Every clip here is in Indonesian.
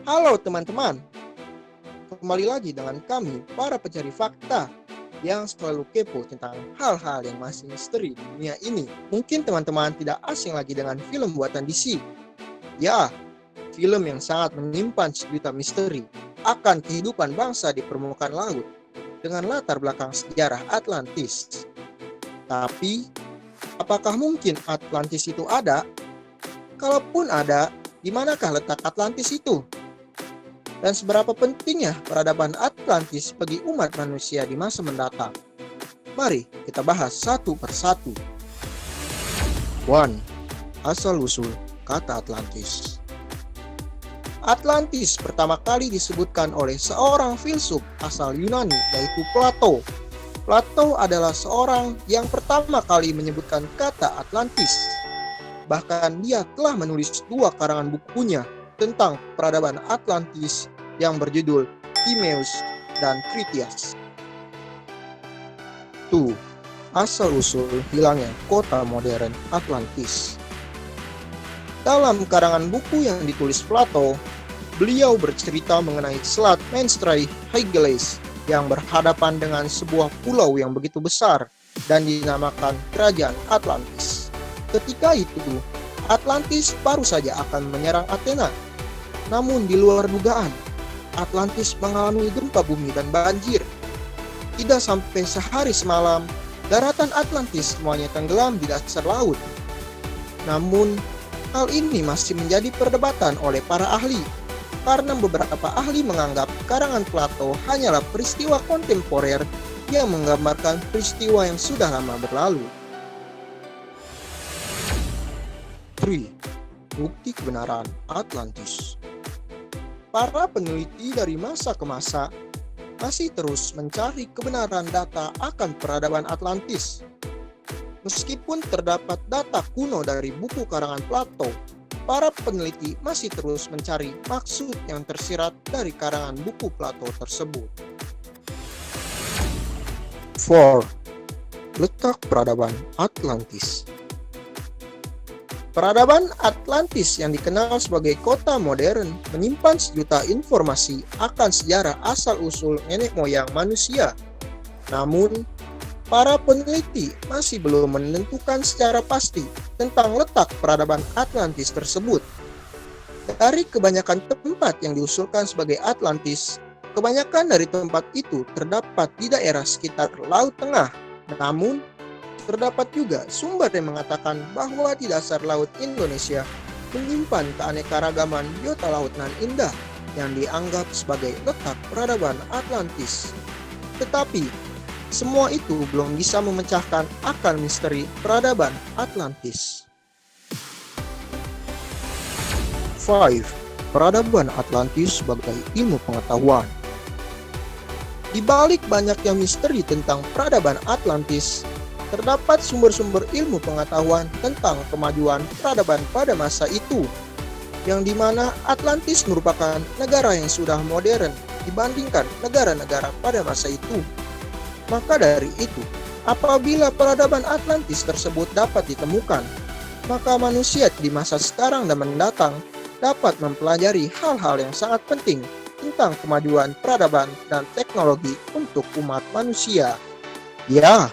Halo teman-teman, kembali lagi dengan kami para pencari fakta yang selalu kepo tentang hal-hal yang masih misteri di dunia ini. Mungkin teman-teman tidak asing lagi dengan film buatan DC. Ya, film yang sangat menyimpan sejuta misteri akan kehidupan bangsa di permukaan laut dengan latar belakang sejarah Atlantis. Tapi, apakah mungkin Atlantis itu ada? Kalaupun ada, di manakah letak Atlantis itu? Dan seberapa pentingnya peradaban Atlantis bagi umat manusia di masa mendatang? Mari kita bahas satu persatu. 1. Asal-usul kata Atlantis. Atlantis pertama kali disebutkan oleh seorang filsuf asal Yunani, yaitu Plato. Plato adalah seorang yang pertama kali menyebutkan kata Atlantis. Bahkan dia telah menulis 2 karangan bukunya tentang peradaban Atlantis yang berjudul Timaeus dan Critias. 2. Asal-usul hilangnya kota modern Atlantis. Dalam karangan buku yang ditulis Plato, beliau bercerita mengenai selat Menstrai Haigeles yang berhadapan dengan sebuah pulau yang begitu besar dan dinamakan Kerajaan Atlantis. Ketika itu, Atlantis baru saja akan menyerang Athena. Namun di luar dugaan, Atlantis mengalami gempa bumi dan banjir. Tidak sampai sehari semalam, daratan Atlantis semuanya tenggelam di dasar laut. Namun, hal ini masih menjadi perdebatan oleh para ahli, karena beberapa ahli menganggap karangan Plato hanyalah peristiwa kontemporer yang menggambarkan peristiwa yang sudah lama berlalu. 3. Bukti kebenaran Atlantis. Para peneliti dari masa ke masa masih terus mencari kebenaran data akan peradaban Atlantis. Meskipun terdapat data kuno dari buku karangan Plato, para peneliti masih terus mencari maksud yang tersirat dari karangan buku Plato tersebut. 4. Letak peradaban Atlantis. Peradaban Atlantis yang dikenal sebagai kota modern menyimpan sejuta informasi akan sejarah asal-usul nenek moyang manusia. Namun, para peneliti masih belum menentukan secara pasti tentang letak peradaban Atlantis tersebut. Dari kebanyakan tempat yang diusulkan sebagai Atlantis, kebanyakan dari tempat itu terdapat di daerah sekitar Laut Tengah. Namun, terdapat juga sumber yang mengatakan bahwa di dasar laut Indonesia menyimpan keanekaragaman biota laut nan indah yang dianggap sebagai letak peradaban Atlantis. Tetapi, semua itu belum bisa memecahkan akar misteri peradaban Atlantis. 5. Peradaban Atlantis sebagai ilmu pengetahuan. Di balik banyaknya misteri tentang peradaban Atlantis, terdapat sumber-sumber ilmu pengetahuan tentang kemajuan peradaban pada masa itu, yang dimana Atlantis merupakan negara yang sudah modern dibandingkan negara-negara pada masa itu. Maka dari itu, apabila peradaban Atlantis tersebut dapat ditemukan, maka manusia di masa sekarang dan mendatang dapat mempelajari hal-hal yang sangat penting tentang kemajuan peradaban dan teknologi untuk umat manusia. Ya,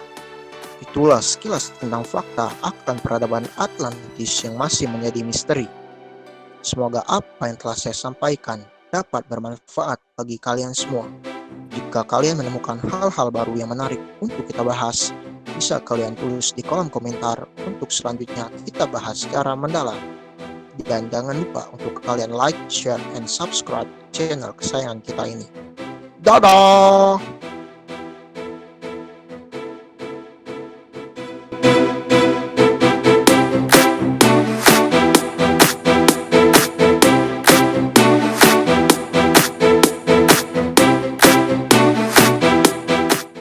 itulah sekilas tentang fakta akan peradaban Atlantis yang masih menjadi misteri. Semoga apa yang telah saya sampaikan dapat bermanfaat bagi kalian semua. Jika kalian menemukan hal-hal baru yang menarik untuk kita bahas, bisa kalian tulis di kolom komentar untuk selanjutnya kita bahas secara mendalam. Dan jangan lupa untuk kalian like, share, and subscribe channel kesayangan kita ini. Dadah!